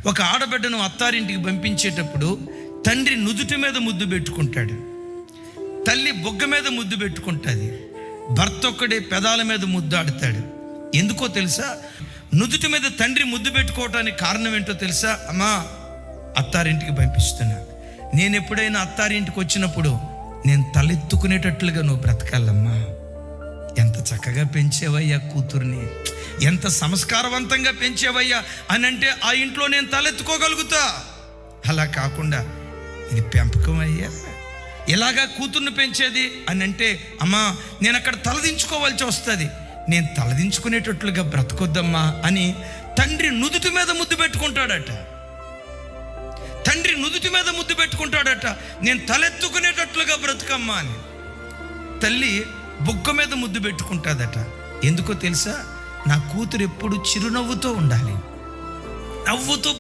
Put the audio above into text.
ఒక ఆడబిడ్డను అత్తారింటికి పంపించేటప్పుడు తండ్రి నుదుటి మీద ముద్దు పెట్టుకుంటాడు, తల్లి బొగ్గ మీద ముద్దు పెట్టుకుంటుంది, భర్త ఒక్కడే పెదాల మీద ముద్దాడుతాడు. ఎందుకో తెలుసా? నుదుటి మీద తండ్రి ముద్దు పెట్టుకోవటానికి కారణం ఏంటో తెలుసా? అమ్మా, అత్తారింటికి పంపిస్తున్నా, నేను ఎప్పుడైనా అత్తారింటికి వచ్చినప్పుడు నేను తలెత్తుకునేటట్లుగా నువ్వు బ్రతకాలమ్మా. ఎంత చక్కగా పెంచేవయ్యా కూతుర్ని, ఎంత సంస్కారవంతంగా పెంచేవయ్యా అని అంటే ఆ ఇంట్లో నేను తలెత్తుకోగలుగుతా. అలా కాకుండా ఇది పెంపకం అయ్యా, ఇలాగా కూతుర్ని పెంచేది అని అంటే అమ్మా నేను అక్కడ తలదించుకోవాల్సి వస్తుంది, నేను తలదించుకునేటట్లుగా బ్రతకొద్దమ్మా అని తండ్రి నుదుటి మీద ముద్దు పెట్టుకుంటాడట. తండ్రి నుదుటి మీద ముద్దు పెట్టుకుంటాడట, నేను తలెత్తుకునేటట్లుగా బ్రతుకమ్మా అని. తల్లి బుగ్గ మీద ముద్దు పెట్టుకుంటాదట. ఎందుకో తెలుసా? నా కూతురు ఎప్పుడు చిరునవ్వుతో ఉండాలి, నవ్వుతూ